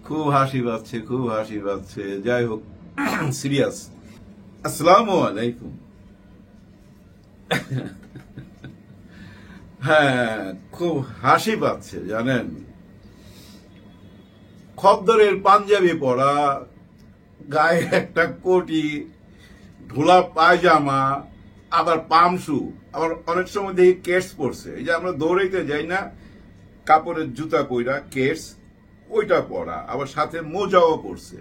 খুব হাসি পাচ্ছে, খুব হাসি পাচ্ছে। যাই হোক, সিরিয়াস। আসসালামু আলাইকুম। হ্যাঁ, খুব হাসি পাচ্ছে জানেন। খদ্দরের পাঞ্জাবি পরা, গায়ে একটা কোটি, ঢোলা পায়জামা, আবার পামশু, আবার অনেক সময় দেখি কেটস পরছে। এই যে আমরা দৌড়াইতে যাই না, কাপড়ের জুতা কইরা কেটস, ওইটা পরা, আবার সাথে মোজাও পরছে।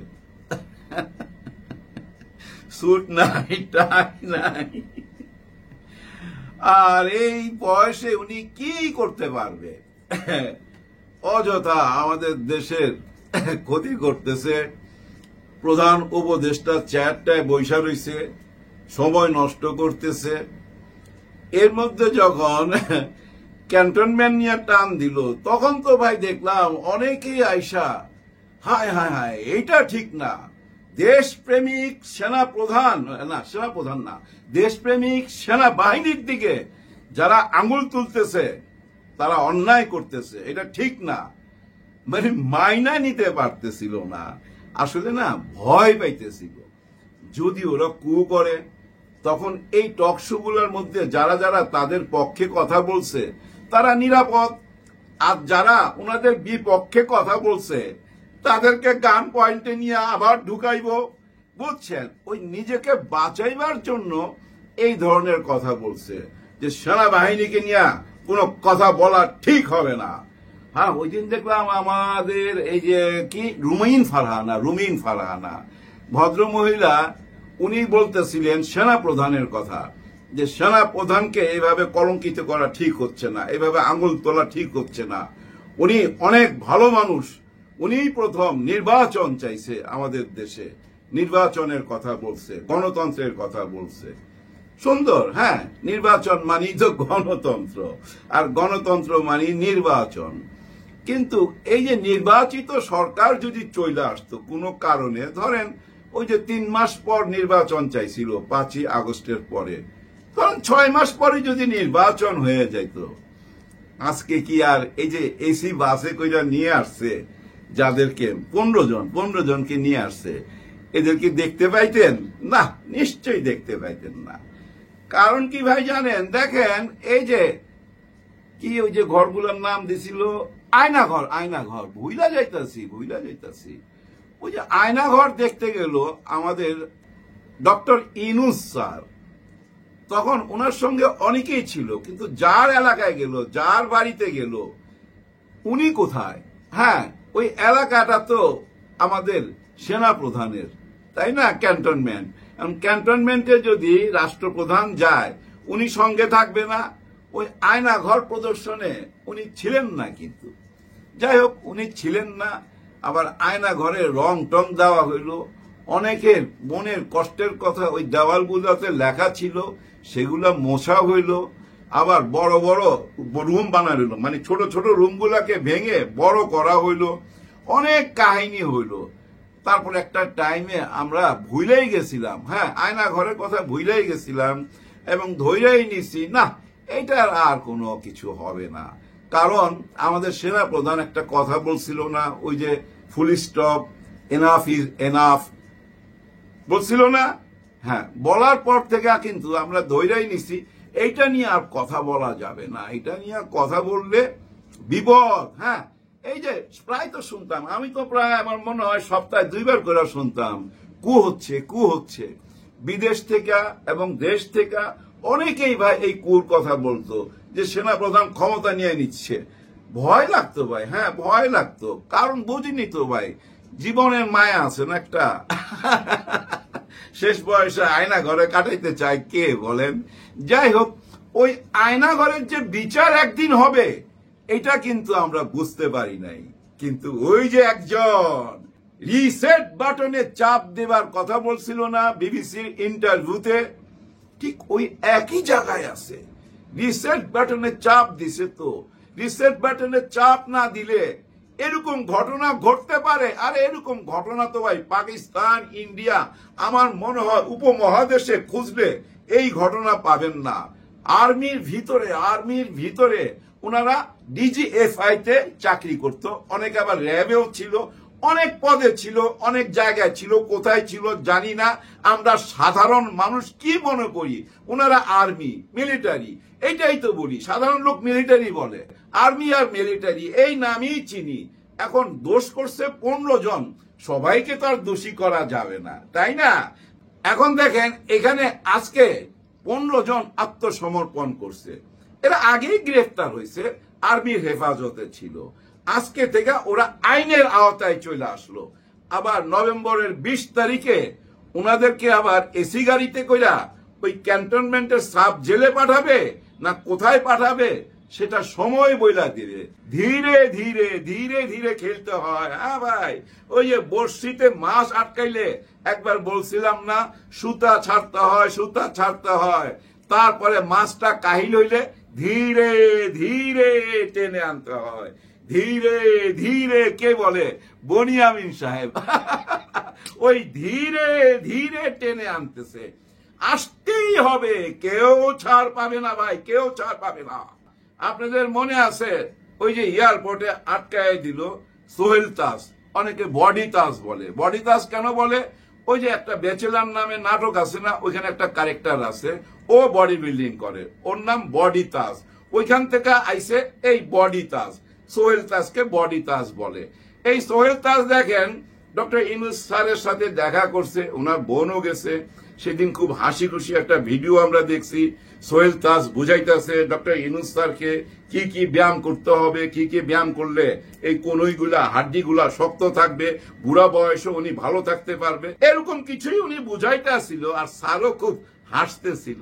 স্যুট নাই, টাই নাই। আর এই বয়সে উনি কি করতে পারবে? অযথা আমাদের দেশের ক্ষতি করতেছে। প্রধান উপদেষ্টা চেয়ারটায় বৈশা রইছে, সময় নষ্ট করতেছে। এর মধ্যে যখন ক্যান্টনমেন্ট নিয়ে টান দিল, তখন তো ভাই দেখলাম অনেকেই আইসা হায় হায় হায়, এইটা ঠিক না। দেশপ্রেমিক সেনাপ্রধান না, দেশপ্রেমিক সেনাবাহিনীর দিকে যারা আঙুল তুলতেছে তারা অন্যায় করতেছে, এটা ঠিক না। মানে মাইনা নিতে পারতেছিল না, আসলে না ভয় পাইতেছিল। যদি ওরা কু করে, তখন এই টকশো গুলোর মধ্যে যারা যারা তাদের পক্ষে কথা বলছে তারা নিরাপদ, আর যারা ওনাদের বিপক্ষে কথা বলছে তাদেরকে গান পয়েন্টে নিয়ে আবার ঢুকাইব। বুঝছেন, ওই নিজেকে বাঁচাইবার জন্য এই ধরনের কথা বলছে যে সেনাবাহিনীকে নিয়ে কোনো কথা বলা ঠিক হবে না। হ্যাঁ, ওই দিন দেখলাম আমাদের এই যে কি রুমিন ফারহানা ভদ্র মহিলা, উনি বলতেছিলেন সেনা প্রধানের কথা, যে সেনা প্রধানকে এইভাবে কলঙ্কিত করা ঠিক হচ্ছে না, এইভাবে আঙুল তোলা ঠিক হচ্ছে না। উনি অনেক ভালো মানুষ, উনি প্রথম নির্বাচন চাইছে আমাদের দেশে, নির্বাচনের কথা বলছে, গণতন্ত্রের কথা বলছে। সুন্দর, হ্যাঁ, নির্বাচন মানি তো গণতন্ত্র, আর গণতন্ত্র মানি নির্বাচন। কিন্তু এই যে নির্বাচিত সরকার যদি চলে আসতো কোনো কারণে, ধরেন ওই যে 3 মাস পর নির্বাচন চাইছিল 5ই আগস্টের পরে, ধরেন 6 মাস পরে যদি নির্বাচন হয়ে যাইত, আজকে কি আর এই যে এসি বাসে কইরা নিয়ে আসছে যাদেরকে 15 জনকে নিয়ে আসছে, এদেরকে দেখতে পাইতেন? না, নিশ্চয়ই দেখতে পাইতেন না। কারণ কি ভাই জানেন, দেখেন এই যে কি ওই যে ঘরগুলোর নাম দিছিল, আয়নাঘর, ভুইলা যাইতাছি। ওই যে আয়নাঘর দেখতে গেল আমাদের ডক্টর ইনুস স্যার, তখন ওনার সঙ্গে অনেকেই ছিল, কিন্তু যার এলাকায় গেল, যার বাড়িতে গেল, উনি কোথায়? হ্যাঁ, ওই এলাকাটা তো আমাদের সেনা প্রধানের, তাই না? ক্যান্টনমেন্ট। ক্যান্টনমেন্টে যদি রাষ্ট্রপ্রধান যায়, উনি সঙ্গে থাকবে না? ওই আয়নাঘর প্রদর্শনে উনি ছিলেন না, কিন্তু যাই হোক, উনি ছিলেন না। আবার আয়নাঘরে রং টং দেওয়া হইল, অনেকের মনের কষ্টের কথা ওই দেওয়ালগুলোতে লেখা ছিল, সেগুলা মোছা হইল। আবার বড় বড় রুম বানানো হইল, মানে ছোট ছোট রুমগুলাকে ভেঙে বড় করা হইল, অনেক কাহিনী হইল। তারপর একটা টাইমে আমরা ভুলেই গেছিলাম, হ্যাঁ, আয়না ঘরের কথা ভুলেই গেছিলাম, এবং ধৈর্যই নিছি না, এইটার আর কোনো কিছু হবে না। কারণ আমাদের সেনা প্রধান একটা কথা বলছিল না, ওই যে full stop, enough is enough বলছিল না? হ্যাঁ, বলার পর থেকে কিন্তু আমরা ধৈর্যই নিছি, এইটা নিয়ে আর কথা বলা যাবে না, এটা নিয়ে কথা বললে বিপদ। হ্যাঁ, এই যে প্রায় তো শুনতাম, আমি তো প্রায় আমার মনে হয় সপ্তাহে 2 বার করে শুনতাম কু হচ্ছে। বিদেশ থেকে এবং দেশ থেকে অনেকেই ভাই এই কুর কথা বলতো, যে সেনা প্রধান ক্ষমতা নিয়ে নিচ্ছে। ভয় লাগতো ভাই, হ্যাঁ ভয় লাগতো, কারণ বুঝিনি তো ভাই, জীবনের মায়া আছে না একটা। শেষ বয়সে আয়না ঘরে কাটাইতে চায় কে বলেন? যাই হোক, ওই আয়না ঘরের যে বিচার একদিন হবে, এটা কিন্তু আমরা বুঝতে পারি নাই। কিন্তু ওই যে একজন রিসেট বাটনে চাপ দেবার কথা বলছিল না বিবিসির ইন্টারভিউতে, ঠিক ওই একই জায়গায় আছে, রিসেট বাটনে চাপ দিছে। তো রিসেট বাটনে চাপ না দিলে এরকম ঘটনা ঘটতে পারে? আরে এরকম ঘটনা তো ভাই পাকিস্তান, ইন্ডিয়া, আমার মনে হয় উপমহাদেশে খুঁজলে এই ঘটনা পাবেন না। আর্মির ভিতরে ওনারা ডিজিএফআই তে চাকরি করত, অনেকে আবার র্যাবেও ছিল, অনেক পদে ছিল, অনেক জায়গায় ছিল, কোথায় ছিল জানি না। আমরা সাধারণ মানুষ কি মনে করি ওনারা আর্মি মিলিটারি, এটাই তো বলি, সাধারণ লোক মিলিটারি বলে, আর্মি আর মিলিটারি এই নামই চিনি। এখন দোষ করছে 15 জন, সবাইকে তো আর দোষী করা যাবে না, তাই না? এখন দেখেন এখানে আজকে 15 জন আত্মসমর্পণ করছে, এরা আগেই গ্রেফতার হয়েছে, আর্মির হেফাজতে ছিল, আজকে থেকে ওরা আইনের আওতায় চলে আসলো। আবার নভেম্বরের 20 তারিখে ওনাদেরকে আবার এসি গাড়িতে কইরা ওই ক্যান্টনমেন্টের সাব জেলে পাঠাবে না কোথায় পাঠাবে সেটা সময় বইলা দিবে। ধীরে ধীরে ধীরে ধীরে খেলতে হয়। হ্যাঁ ভাই, ওই যে বর্ষিতে মাছ আটকাইলে একবার বলছিলাম না, সুতা ছাড়তে হয়, তারপরে মাছটা কাহিল হইলে ধীরে ধীরে টেনে আনতে হয়, ধীরে ধীরে। কে বলে? বনিয়ামিন সাহেব। ওই ধীরে ধীরে টেনে আনতেছে, আসতেই হবে, কেউ ছাড় পাবে না ভাই, কেউ ছাড় পাবে না। আপনাদের মনে আছে ওই যে এয়ারপোর্টে আটকায় দিল সোহেল তাজ, অনেকে বডি তাজ বলে। বডি তাজ কেন বলে? ওই যে একটা ব্যাচেলার নামে নাটক আছে না, ওইখানে একটা ক্যারেক্টার আছে, ও বডি বিল্ডিং করে, ওর নাম বডি তাজ, ওইখান থেকে আইছে এই বডি তাজ। সোহেল তাজকে বডি তাজ বলে। এই সোহেল তাজ দেখেন ডক্টর ইউনূস স্যারের সাথে দেখা করছে, ওনার বোনও গেছে, সেদিন খুব হাসি খুশি একটা ভিডিও আমরা দেখছি। সোহেল তাজ বুঝাইতেছে ডক্টর ইউনূস স্যারকে কি কি ব্যায়াম করতে হবে, কি কি ব্যায়াম করলে এই কনুইগুলা হাড্ডিগুলা শক্ত থাকবে, বুড়া বয়সে উনি ভালো থাকতে পারবে, এরকম কিছুই উনি বুঝাইতেছিল। আর স্যারও খুব হাসতেছিল।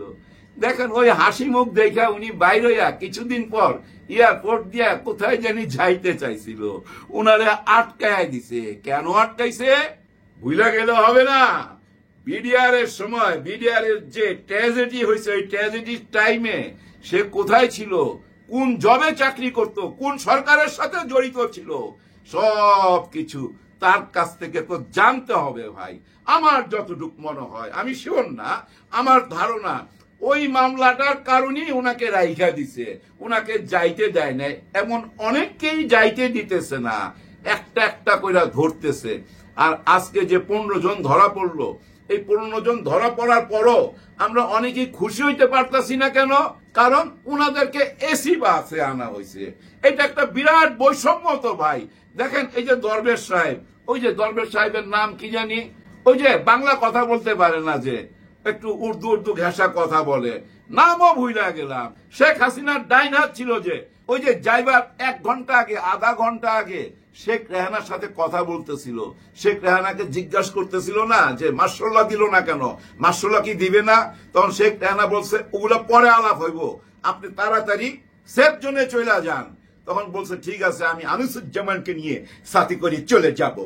দেখেন ওই হাসি মুখ দেখা উনি বাইরে কিছুদিন পর এয়ারপোর্ট দিয়া কোথায় জানি যাইতে চাইছিল, উনারে আটকায় দিছে। কেন আটকাইছে ভুলে গেলে হবে না। বিডিআর এর সময়, বিডিআর এর যে ট্র্যাজেডি হয়েছে, ওই ট্র্যাজেডির টাইমে সে কোথায় ছিল, কোন জবে চাকরি করত, কোন সরকারের সাথে জড়িত ছিল, সব কিছু তার কাছ থেকে তো জানতে হবে ভাই। আমার যতটুকু মনে হয়, আমি শিওর না, আমার ধারণা ওই মামলাটার কারণেই ওনাকে রাইখা দিছে, ওনাকে যাইতে দেয় নাই। এমন অনেককেই যাইতে দিতেছে না, একটা একটা কইরা ধরতেছে। আর আজকে যে 15 জন ধরা পড়লো, এই 15 জন ধরা পড়ার পরও আমরা অনেকেই খুশি হইতে পারতাছি না। কেন? কারণ উনাদেরকে এসি বাসে আনা হয়েছে। এটা একটা বিরাট বৈষম্য তো ভাই। দেখেন এই যে দরবেশ সাহেব, ওই যে দরবেশ সাহেবের নাম কি জানি, ওই যে বাংলা কথা বলতে পারে না, যে একটু উর্দু ঘেঁষা কথা বলে, নামও ভুইলা গেলাম। শেখ হাসিনার ডাইন হাত ছিল, যে ওই যে যাইবার 1 ঘন্টা আগে, আধা ঘন্টা আগে শেখ রেহানার সাথে কথা বলতেছিল, শেখ রেহানাকে জিজ্ঞাসা করতেছিল না যে মাশাআল্লাহ দিল না কেন, মাশাআল্লাহ কি দিবে না? তখন শেখ রেহানা বলছে ওগুলা পরে আলাপ হইব, আপনি তাড়াতাড়ি সেফ জোনে চলে যান। তখন বলছে ঠিক আছে, আমি আনিসুজ্জামানকে নিয়ে সাথী করে চলে যাব।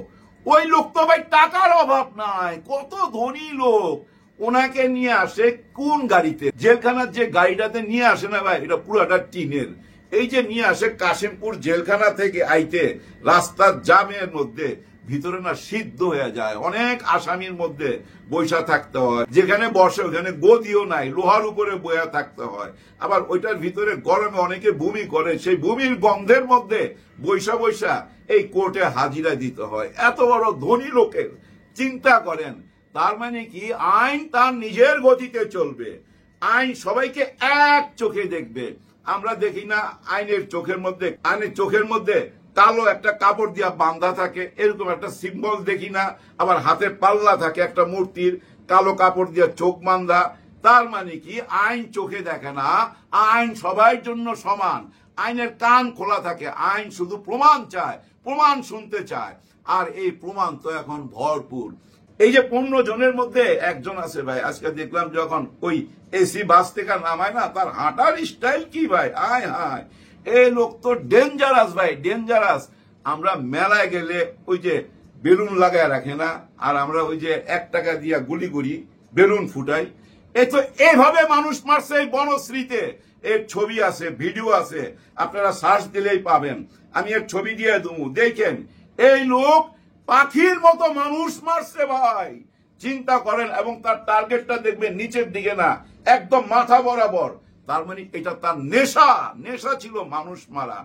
ওই লোক তো ভাই টাকার অভাব নাই, কত ধনী লোক, ওনাকে নিয়ে আসে কোন গাড়িতে? জেলখানার যে গাড়িটাতে নিয়ে আসে না ভাই, এটা পুরাটা টিনের। এই যে নিয়ে আসে কাশিমপুর জেলখানা থেকে আইতে রাস্তার জামের মধ্যে, ভিতরে না সিদ্ধ হয়ে যায়। অনেক আসামির মধ্যে বৈশা থাকতে হয়, যেখানে বসে ওখানে গদিও নাই, লোহার উপরে বয়া থাকতে হয়। আবার ওইটার ভিতরে গরমে অনেকে বমি করে, সেই বমির গন্ধের মধ্যে বৈশা এই কোর্টে হাজিরা দিতে হয়। এত বড় ধনী লোকের চিন্তা করেন। তার মানে কি আইন তার নিজের গতিতে চলবে, আইন সবাইকে এক চোখে দেখবে। আমরা দেখি না আইনের চোখের মধ্যে কালো একটা কাপড় দিয়া বাঁধা থাকে, এরকম একটা সিম্বল দেখি না? আবার হাতে পাল্লা থাকে একটা মূর্তির, কালো কাপড় দিয়া চোখ বাঁধা। তার মানে কি আইন চোখে দেখে না, আইন সবার জন্য সমান, আইনের কান খোলা থাকে, আইন শুধু প্রমাণ চায়, প্রমাণ শুনতে চায়। আর এই প্রমাণ তো এখন ভরপুর। এই যে 15 জনের মধ্যে একজন আছে ভাই, আজকে দেখলাম যখন ওই এসি বাস থেকে নামায় না, তার হাঁটার স্টাইল কি ভাই, আয় হায়, এই লোক তো ডেঞ্জারাস ভাই, ডেঞ্জারাস। আমরা মেলায় গেলে ওই যে বেলুন লাগায় রাখে না, আর আমরা ওই যে 1 টাকা দিয়া গুলি করি, বেলুন ফুটাই, এ তো এইভাবে মানুষ মারছে এই বনশ্রীতে। এর ছবি আছে, ভিডিও আছে, আপনারা সার্চ দিলেই পাবেন। আমি এর ছবি দিয়ে দেবো, দেখেন এই লোক পাখির মতো মানুষ মারছে ভাই, চিন্তা করেন। এবং তার টার্গেটটা দেখবেন নিচের দিকে না, একদম মাথা বরাবর। তার মানে এটা তার নেশা, নেশা ছিল মানুষ মারা।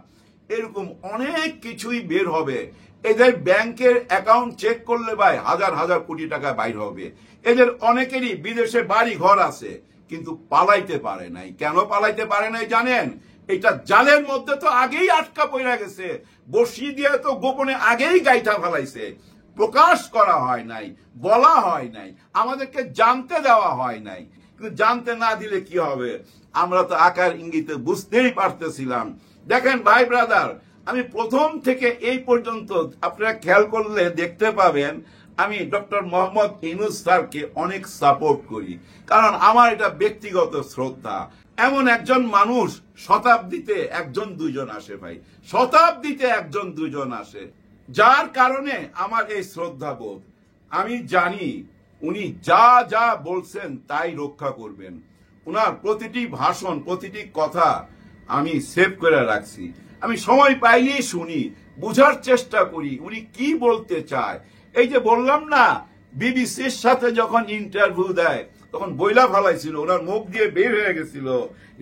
এরকম অনেক কিছুই বের হবে। এদের ব্যাংকের অ্যাকাউন্ট চেক করলে ভাই হাজার হাজার কোটি টাকা বাইর হবে। এদের অনেকেরই বিদেশে বাড়ি ঘর আছে, কিন্তু পালাইতে পারে নাই। কেন পালাইতে পারে নাই জানেন? এটা জালের মধ্যে তো আগেই আটকা পড়ে গেছে, বসি দিয়ে তো গোপনে আগেই গাইটা ফেলাইছে। প্রকাশ করা হয় নাই, বলা হয় নাই, আমাদেরকে জানতে দেওয়া হয় নাই। কিন্তু জানতে না দিলে কি হবে? আমরা তো আকার ইঙ্গিতে বুঝতেই পারতেছিলাম। দেখেন ভাই ব্রাদার, আমি প্রথম থেকে এই পর্যন্ত আপনারা খেয়াল করলে দেখতে পাবেন আমি ডক্টর মোহাম্মদ ইউনূস স্যারকে অনেক সাপোর্ট করি, কারণ আমার এটা ব্যক্তিগত শ্রদ্ধা। এমন একজন মানুষ শতাব্দীতে একজন দুজন আসে ভাই, শতাব্দীতে একজন দুজন আসে, যার কারণে আমার এই শ্রদ্ধাবোধ। আমি জানি উনি যা যা বলছেন তাই রক্ষা করবেন। উনার প্রতিটি ভাষণ, প্রতিটি কথা আমি সেভ করে রাখছি। আমি সময় পাইলেই শুনি, বুঝার চেষ্টা করি উনি কি বলতে চায়। এই যে বললাম না, বিবিসির সাথে যখন ইন্টারভিউ দেয় তখন বইলা ফালাইছিল, ওনার মুখ দিয়ে বের হয়ে গেছিল,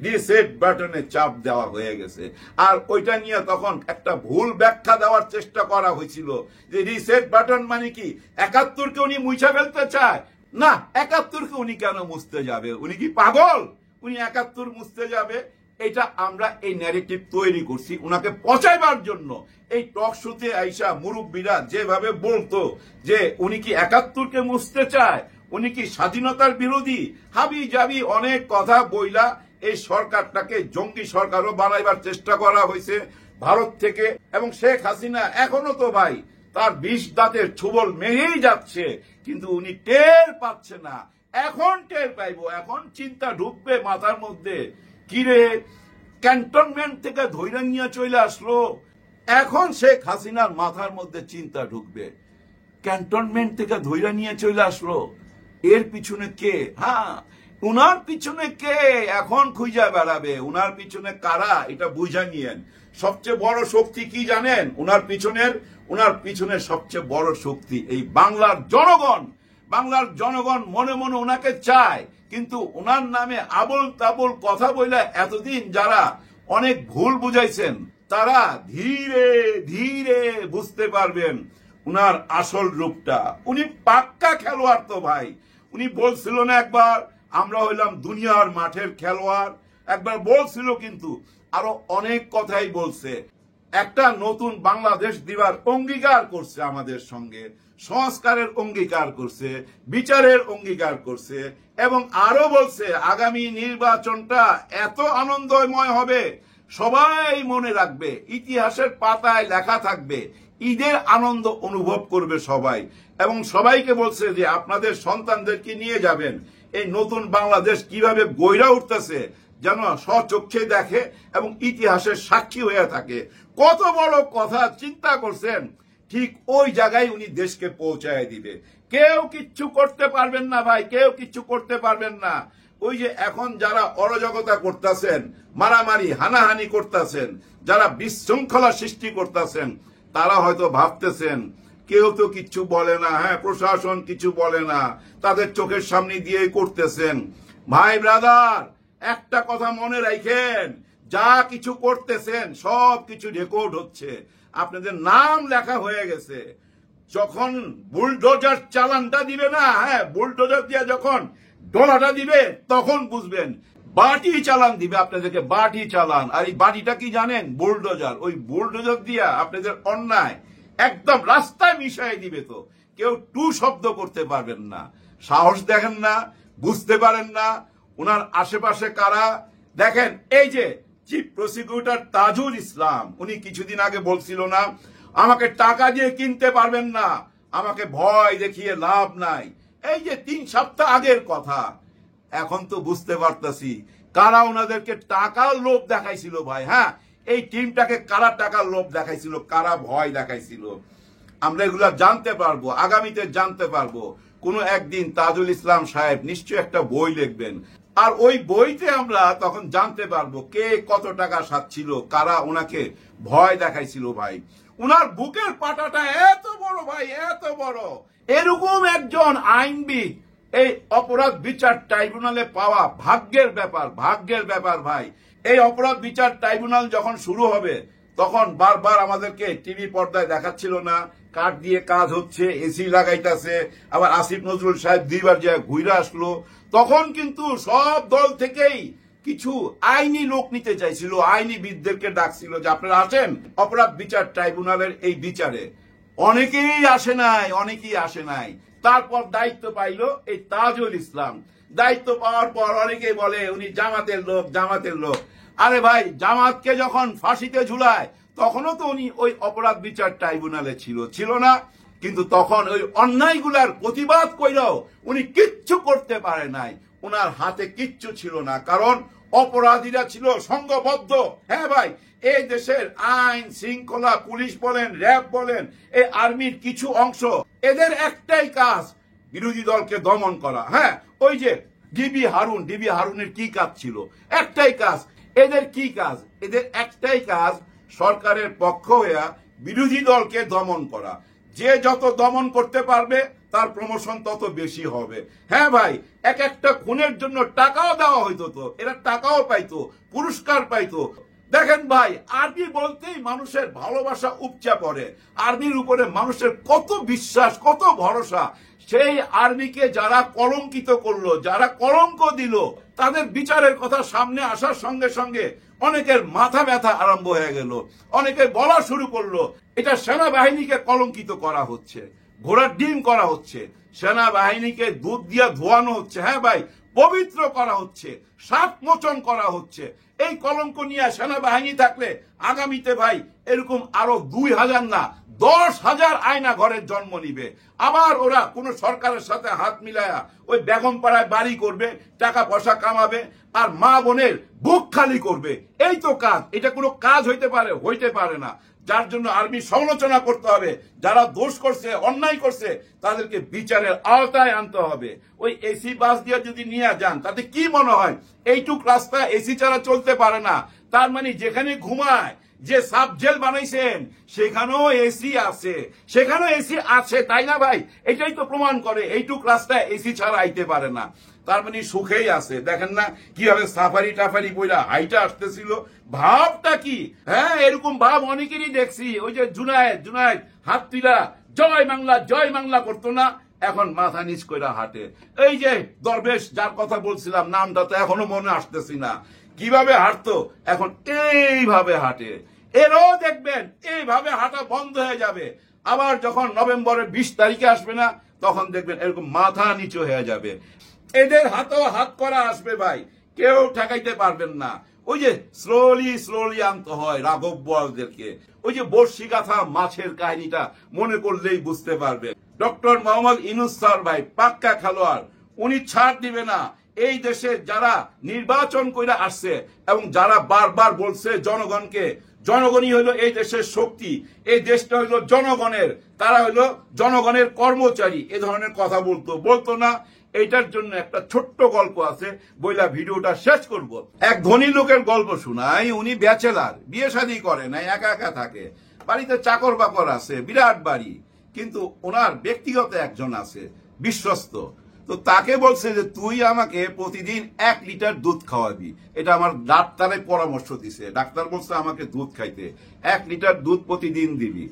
রিসেট বাটনে চাপ দেওয়া হয়ে গেছে। আর ওইটা নিয়ে তখন একটা ভুল ব্যাখ্যা দেওয়ার চেষ্টা করা হয়েছিল যে রিসেট বাটন মানে কি ৭১কে উনি মুছা ফেলতে চায়। না, ৭১কে উনি কেন মুছতে যাবে? উনি কি পাগল? উনি ৭১ মুছতে যাবে? এটা আমরা এই ন্যারেটিভ তৈরি করছি উনাকে পচাইবার জন্য। এই টক শোতে আইসা মুরব্বীরা যেভাবে বলতো যে উনি কি ৭১কে মুছতে চায়, উনি কি স্বাধীনতার বিরোধী, হাবি জাবি অনেক কথা বইলা এই সরকারটাকে জঙ্গি সরকারও বানাইবার চেষ্টা করা হয়েছে ভারত থেকে। এবং শেখ হাসিনা এখনো তো ভাই তার ২০ দাঁতের ছুবল মেরেই যাচ্ছে, কিন্তু উনি টের পাচ্ছে না। এখন টের পাইবো, এখন চিন্তা ঢুকবে মাথার মধ্যে, কিরে ক্যান্টনমেন্ট থেকে ধৈর্য নিয়ে চলে আসলো। এখন শেখ হাসিনার মাথার মধ্যে চিন্তা ঢুকবে, ক্যান্টনমেন্ট থেকে ধৈর্য নিয়ে চলে আসলো, এর পিছনে কে? হ্যাঁ, উনার পিছনে কে এখন খুঁজা বেড়াবে, উনার পিছনে কারা এটা বুঝা নিয়েন। সবচেয়ে বড় শক্তি কি জানেন? উনার পিছনে সবচেয়ে বড় শক্তি এই বাংলার জনগণ। বাংলার জনগণ মনে মনে ওনাকে চায়, কিন্তু ওনার নামে আবল তাবল কথা বলে এতদিন যারা অনেক ভুল বুঝাইছেন, তারা ধীরে ধীরে বুঝতে পারবেন উনার আসল রূপটা। উনি পাক্কা খেলোয়াড় তো ভাই। উনি বলছিল না একবার আমরা হইলাম দুনিয়ার মাঠের খেলোয়াড়? একবার বলছিল, কিন্তু আরো অনেক কথাই বলছে। একটা নতুন বাংলাদেশ দিবার অঙ্গীকার করছে আমাদের সঙ্গে, সংস্কারের অঙ্গীকার করছে, বিচারের অঙ্গীকার করছে, এবং আরো বলছে আগামী নির্বাচনটা এত আনন্দময় হবে সবাই মনে রাখবে, ইতিহাসের পাতায় লেখা থাকবে, ঈদের আনন্দ অনুভব করবে সবাই। এবং সবাইকে বলছে যে আপনাদের সন্তানদেরকে নিয়ে যাবেন, এই নতুন বাংলাদেশ কিভাবে গইরা উঠতেছে যেন স্বচক্ষে দেখে এবং ইতিহাসের সাক্ষী হয়ে থাকে। কত বড় কথা চিন্তা করছেন। ঠিক ওই জায়গায় উনি দেশকে পৌঁছায় দিবে। কেউ কিচ্ছু করতে পারবেন না ভাই, কেউ কিচ্ছু করতে পারবেন না। ওই যে এখন যারা অরাজকতা করতেছেন, মারামারি হানাহানি করতেছেন, যারা বিশৃঙ্খলা সৃষ্টি করতেছেন, তারা হয়তো ভাবতেছেন কেউ তো কিচ্ছু বলে না, হ্যাঁ প্রশাসন কিছু বলে না, তাদের চোখের সামনে দিয়ে করতেছেন। ভাই ব্রাদার, একটা কথা মনে রাখেন, যা কিছু করতেছেন সব কিছু রেকর্ড হচ্ছে, আপনাদের নাম লেখা হয়ে গেছে। যখন বুলডোজার চালানটা দিবে না, হ্যাঁ বুলডোজার দিয়ে যখন ডলাটা দিবে তখন বুঝবেন। বাটি চালান দিবে আপনাদেরকে, বাটি চালান। আর এই বাটিটা কি জানেন? বুলডোজার। ওই বুলডোজার দিয়ে আপনাদের অন্যায় একদম রাস্তায় মিশাই দিবে, তো কেউ টু শব্দ করতে পারবেন না। সাহস দেখেন না, বুঝতে পারেন না উনার আশেপাশে কারা। দেখেন এই যে চিফ প্রসিকিউটর তাজুল ইসলাম, উনি কিছুদিন আগে বলছিল না আমাকে টাকা দিয়ে কিনতে পারবেন না, আমাকে ভয় দেখিয়ে লাভ নাই। এই যে ৩ সপ্তাহ আগের কথা, এখন তো বুঝতে পারতাছি কারা ওনাদেরকে টাকার লোভ দেখাইছিল ভাই। হ্যাঁ, এই টিমটাকে কারা টাকার লোভ দেখাইছিল, কারা ভয় দেখাইছিল, আমরা এগুলা জানতে পারবো, আগামীতে জানতে পারবো। কোনো একদিন তাজুল ইসলাম সাহেব নিশ্চয়ই একটা বই লিখবেন, আর ওই বইতে আমরা তখন জানতে পারবো কে কত টাকা সাচ্ছিল, কারা ওনাকে ভয় দেখাইছিল ভাই। উনার বুকের পাটাটা এত বড় ভাই, এত বড়। এরকম একজন আইনবিদ এই অপরাধ বিচার ট্রাইব্যুনালে পাওয়া ভাগ্যের ব্যাপার ভাই। এই অপরাধ বিচার ট্রাইব্যুনাল যখন শুরু হবে তখন বারবার আমাদেরকে টিভি পর্দায় দেখাচ্ছিল না, কাঠ দিয়ে কাজ হচ্ছে, এসি লাগাইতেছে, আবার আসিফ নজরুল সাহেব 2 বার যায় ঘুরে আসলো। তখন কিন্তু সব দল থেকেই কিছু আইনি লোক নিতে চাইছিল, আইনিবিদদেরকে ডাকছিল যে আপনারা আসেন অপরাধ বিচার ট্রাইব্যুনালের এই বিচারে। অনেকেই আসে নাই। তারপর দায়িত্ব পাইল এই তাজুল ইসলাম। দায়িত্ব পাওয়ার পর অনেকেই বলে উনি জামাতের লোক। আরে ভাই, জামাতকে যখন ফাঁসিতে ঝুলায় তখনও তো উনি ওই অপরাধ বিচার ট্রাইব্যুনালে ছিল না? কিন্তু তখন ওই অন্যায়গুলার প্রতিবাদ কইরাও উনি কিচ্ছু করতে পারে নাই, ওনার হাতে কিচ্ছু ছিল না, কারণ অপরাধীরা ছিল সংঘবদ্ধ। হ্যাঁ ভাই, এই দেশের আইন শৃঙ্খলা, পুলিশ বলেন, র্যাব বলেন, এই আর্মির কিছু অংশ, এদের একটাই কাজ বিরোধী দলকে দমন করা। হ্যাঁ, ওই যে ডিবি হারুনের কি কাজ ছিল? একটাই কাজ। এদের কি কাজ? এদের একটাই কাজ, সরকারের পক্ষ হইয়া বিরোধী দলকে দমন করা। যে যত দমন করতে পারবে তার প্রমোশন তত বেশি হবে। হ্যাঁ ভাই, একটা খুনের জন্য টাকাও দেওয়া হইতো, তো এরা টাকাও পাইতো, পুরস্কার পাইতো। দেখেন ভাই, আর্মি বলতেই মানুষের ভালোবাসা উপচা পড়ে। আর্মির উপরে মানুষের কত বিশ্বাস, কত ভরসা। সেই আর্মিকে যারা কলঙ্কিত করলো, যারা কলঙ্ক দিল, তাদের বিচারের কথা সামনে আসার সঙ্গে সঙ্গে অনেকের মাথা ব্যথা আরম্ভ হয়ে গেল। অনেকে বলা শুরু করলো এটা সেনাবাহিনীকে কলঙ্কিত করা হচ্ছে, ঘোড়ার ডিম করা হচ্ছে, সেনাবাহিনীকে দুধ দিয়া ধোয়ানো হচ্ছে। হ্যাঁ ভাই, পবিত্র করা হচ্ছে, সাপ মোচন করা হচ্ছে। এই কলঙ্ক নিয়ে সেনাবাহিনী থাকলে আগামীতে ভাই এরকম আরো 2000 না 10,000 আয়না ঘরের জন্ম নিবে। আবার ওরা কোন সরকারের সাথে হাত মিলায়া ওই বেগম পাড়ায় বাড়ি করবে, টাকা পয়সা কামাবে, আর মা বোনের বুক খালি করবে। এই তো কাজ। এটা কোনো কাজ হইতে পারে না। যার জন্য আর্মি সমালোচনা করতে হবে। যারা দোষ করছে, অন্যায় করছে, তাদেরকে বিচারের আওতায় আনতে হবে। ওই এসি বাস দিয়ে যদি নিয়ে যান, তাতে কি মনে হয় এইটুক রাস্তা এসি ছাড়া চলতে পারে না? তার মানে যেখানে ঘুমায়, যে সাব জেল বানাইছেন সেখানেও এসি আছে, তাই না ভাই? এটাই তো প্রমাণ করে এইটুক রাস্তায় এসি ছাড়া আইতে পারে না। তার মানে সুখেই আছে। দেখেন না কিভাবে সাফারি টাফারি বইরা হাইটা আসতেছিল, ভাবটা কি? হ্যাঁ, এরকম ভাব অনেকেরই দেখছি। ওই যে জুনায়েদ হাত তুলা জয় বাংলা করতো না, এখন মাথা নিচ কইরা হাঁটে। এই যে দরবেশ যার কথা বলছিলাম, নামটা তো এখনো মনে আসতেছি না, কিভাবে হাঁটতো, এখন এইভাবে হাঁটে। এরও দেখবেন এইভাবে হাঁটা বন্ধ হয়ে যাবে। আবার যখন নভেম্বরের 20 তারিখে আসবে না, তখন দেখবেন এরকম মাথা নিচু হয়ে যাবে। এদের হাতেও হাত করা আসবে ভাই, কেউ ঠেকাইতে পারবেন না। ওই যে স্লোলি আনতে হয় রাঘব বোয়ালদেরকে। ওই যে বর্ষি গাথা মাছের কাহিনীটা মনে করলেই বুঝতে পারবে। ডক্টর মোহাম্মদ ইউনূস স্যার ভাই পাক্কা খেলোয়াড়, উনি ছাড় দিবে না। এই দেশে যারা নির্বাচন করে আসছে এবং যারা বারবার বলছে জনগণই হলো এই দেশের শক্তি, এই দেশটা হলো জনগণের, তারা হলো জনগণের কর্মচারী, এ ধরনের কথা বলতো না। এইটার জন্য একটা ছোট্ট গল্প আছে, বইলা ভিডিওটা শেষ করব। এক ধনী লোকের গল্প শোনাই। উনি ব্যাচেলার, বিয়ে শাদী করে নাই, একা থাকে। বাড়িতে চাকর বাকর আছে, বিরাট বাড়ি, কিন্তু ওনার ব্যক্তিগত একজন আছে বিশ্বস্ত। তো তাকে বলছে যে তুই আমাকে প্রতিদিন 1 লিটার দুধ খাওয়াবি। এটা আমার ডাক্তারের পরামর্শ দিছে। ডাক্তার বলছে আমাকে দুধ খাইতে, 1 লিটার দুধ প্রতিদিন দিবি।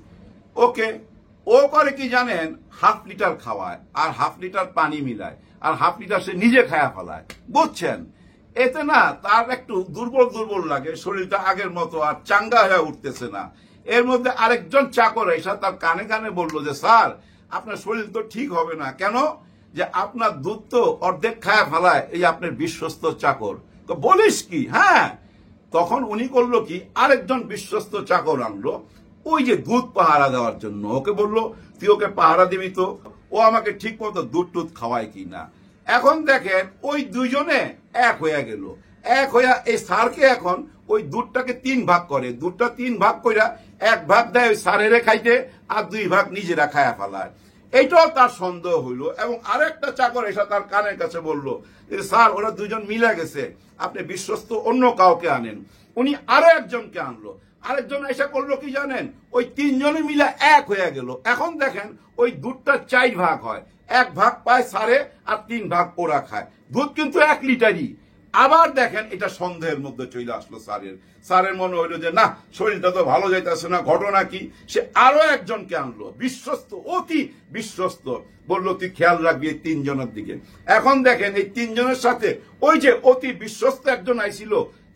ওকে, ও করে কি জানেন, 1/2 লিটার খাওয়ায় আর 1/2 লিটার পানি মিলায় আর 1/2 লিটার সে নিজে খায়া ফেলায়। বুঝছেন? এতে না তার একটু দুর্বল লাগে, শরীরটা আগের মতো আর চাঙ্গা হয়ে উঠতেছে না। এর মধ্যে আরেকজন চাকর এসে তার কানে বললো যে স্যার, আপনার শরীর তো ঠিক হবে না। কেন? যে আপনার দুধ তো অর্ধেক খায়া ফেলায় এই আপনার বিশ্বস্ত চাকর। তো বলিস কি? হ্যাঁ। তখন উনি করলো কি, আরেকজন বিশ্বস্ত চাকর আনলো ওই যে দুধ পাহারা দেওয়ার জন্য। ওকে বললো তুই ওকে পাহারা দিবি তো, ও আমাকে ঠিক মতো দুধ টুধ খাওয়ায় কিনা। এখন দেখেন ওই দুইজনে এক হয়ে গেল। এক হইয়া এই স্যারকে এখন ওই দুধটাকে 3 ভাগ করে। দুধটা 3 ভাগ কইরা 1 ভাগ দেয় ওই স্যারেরে খাইতে আর 2 ভাগ নিজেরা খায়া ফেলায়। এইটাও তার সন্দেহ হইল। এবং আরেকটা চাকর এসে তার কানের কাছে বললো স্যার, ওরা দুজন মিলে গেছে, আপনি বিশ্বস্ত অন্য কাউকে আনেন। উনি আরো একজনকে আনলো। আরেকজন এসে করলো কি জানেন, ওই 3 জনে মিলে এক হয়ে গেল। এখন দেখেন ওই দুধটা 4 ভাগ হয়, 1 ভাগ পায় সারে আর 3 ভাগ ওরা খায়। দুধ কিন্তু 1 লিটারই। আবার দেখেন এটা সন্দেহের মধ্যে চলে আসলো স্যারের মনে হইলো যে না, শরীরটা তো ভালো যাইতেছে না, ঘটনা কি? সে আরো একজনকে আনলো, বিশ্বস্ত, অতি বিশ্বস্ত, বললো তুই খেয়াল রাখবি এই 3 জনের দিকে। এখন দেখেন এই 3 জনের সাথে ওই যে অতি বিশ্বস্ত একজন আইছিল,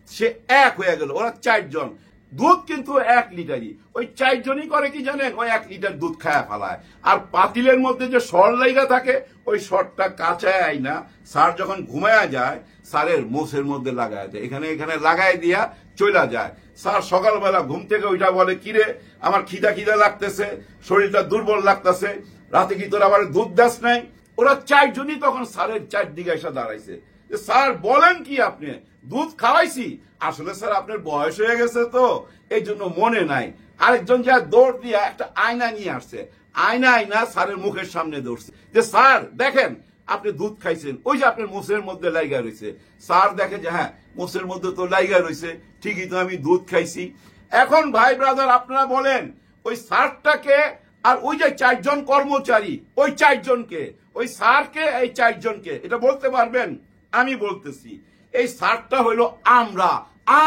সে 1 হয়ে গেল, ওরা 4 জন। দুধ কিন্তু 1 লিটারই। ওই 4 জনই করে কি জানেন, ওই 1 লিটার দুধ খায়া ফেলায়। আর পাতিলের মধ্যে যে সর লাইগা থাকে, ওই সরটা কাঁচায় আইনা স্যার যখন ঘুমায়া যায়, স্যারের মোষের মধ্যে লাগায় দেয়, এখানে এখানে লাগাই দিয়া চলে যায়। স্যার সকালবেলা ঘুম থেকে ওইটা বলে, কিরে আমার খিদা খিদা লাগতেছে, শরীরটা দুর্বল লাগতেছে, রাতে কি তোর আবার দুধ দাস নাই? ওরা 4 জনই তখন স্যারের 4 দিকে এসে দাঁড়াইছে। স্যার বলেন কি, আপনি দুধ খাওয়াইছি? আসলে স্যার আপনার বয়স হয়ে গেছে তো, এই জন্য মনে নাই। আরেকজন যা দৌড় দিয়া একটা আয়না নিয়ে আসছে, আয়না স্যারের মুখের সামনে দৌড়ছে যে স্যার দেখেন আপনি দুধ খাইছেন, ওই যে আপনার মুখের মধ্যে লাইগা রয়েছে। স্যার দেখে যে হ্যাঁ, মুখের মধ্যে তো লাইগা রয়েছে, ঠিকই তো আমি দুধ খাইছি। এখন ভাই ব্রাদার আপনারা বলেন, ওই স্যারটাকে আর ওই যে 4 জন কর্মচারী, ওই 4 জনকে, ওই স্যারকে, এই 4 জনকে এটা বলতে পারবেন? আমি বলতেছি, এই স্যারটা হইলো আমরা,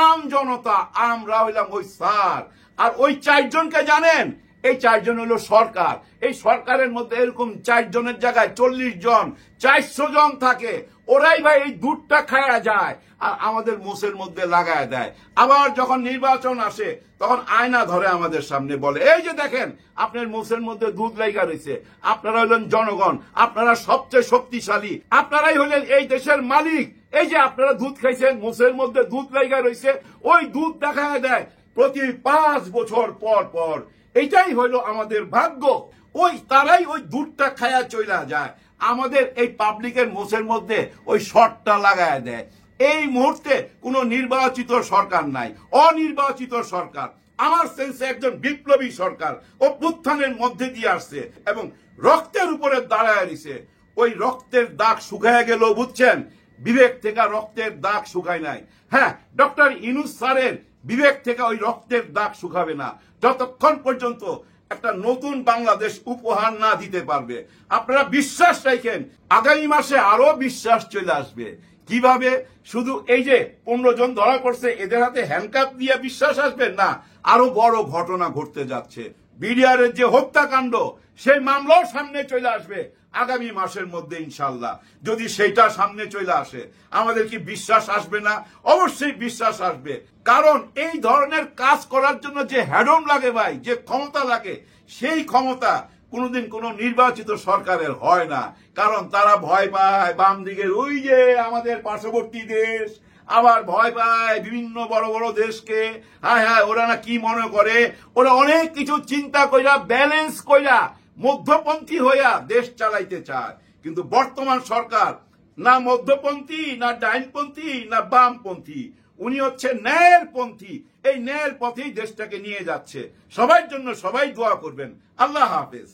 আম জনতা, আমরা হইলাম ওই স্যার। আর ওই 4 জনকে জানেন, এই 4 জন হলো সরকার। এই সরকারের মধ্যে এরকম 4 জনের জায়গায় 40 জন, 400 জন থাকে। ওরাই ভাই এই দুধটা খায়া যায় আর আমাদের মোষের মধ্যে লাগায় দেয়। আবার যখন নির্বাচন আসে, তখন আয়না ধরে আমাদের সামনে বলে, এই যে দেখেন আপনার মোষের মধ্যে দুধ লাইগা রয়েছে, আপনারা হলেন জনগণ, আপনারা সবচেয়ে শক্তিশালী, আপনারাই হলেন এই দেশের মালিক, এই যে আপনারা দুধ খাইছেন, মোষের মধ্যে দুধ লাইগা রয়েছে, ওই দুধ দেখা দেয় প্রতি 5 বছর পর পর। এইটাই হইলো আমাদের ভাগ্য। ওই তারাই ওই দুধটা খায়া চইলা যায়, আমাদের এই পাবলিকের মোষের মধ্যে ওই শর্টটা লাগায় দেয়। এই মুহূর্তে কোনো নির্বাচিত সরকার নাই, অনির্বাচিত সরকার। আমার সেন্সে একজন বিপ্লবী সরকার অভ্যুত্থানের মধ্যে দিয়ে আসছে এবং রক্তের উপরে দাঁড়ায় দিছে। ওই রক্তের দাগ শুকায় গেল, বুঝছেন? বিবেক থেকে রক্তের দাগ শুকায় নাই। হ্যাঁ, ডক্টর ইউনূস স্যারের বিবেক থেকে ওই রক্তের দাগ শুকাবে না যতক্ষণ পর্যন্ত একটা নতুন বাংলাদেশ উপহার না দিতে পারবে। আপনারা বিশ্বাস রাখেন, আগামী মাসে আরো বিশ্বাস চলে আসবে। কিভাবে? শুধু এই যে 15 জন ধরা পড়ছে, এদের হাতে হ্যান্ডকাপ দিয়ে বিশ্বাস আসবে না, আরো বড় ঘটনা ঘটতে যাচ্ছে। বিডিআরের যে হত্যাকাণ্ড, সেই মামলাও সামনে চলে আসবে আগামী মাসের মধ্যে ইনশাল্লাহ। যদি সেইটা সামনে চলে আসে, আমাদের কি বিশ্বাস আসবে না? অবশ্যই বিশ্বাস আসবে। কারণ এই ধরনের কাজ করার জন্য যে হ্যাডম লাগে ভাই, যে ক্ষমতা লাগে, সেই ক্ষমতা কোনোদিন কোনো নির্বাচিত সরকারের হয় না। কারণ তারা ভয় পায় বাম দিকের ওই যে আমাদের পার্শ্ববর্তী দেশ, আবার ভয় পায় বিভিন্ন বড় বড় দেশকে। হ্যাঁ হ্যাঁ, ওরা না কি মনে করে, ওরা অনেক কিছু চিন্তা কইরা, ব্যালেন্স কইরা, মধ্যপন্থী হইয়া দেশ চালাইতে চায়। কিন্তু বর্তমান সরকার না মধ্যপন্থী, না ডাইনপন্থী, না বামপন্থী, উনি হচ্ছে ন্যায়ের পন্থী। এই ন্যায়ের পথেই দেশটাকে নিয়ে যাচ্ছে। সবার জন্য সবাই দোয়া করবেন। আল্লাহ হাফেজ।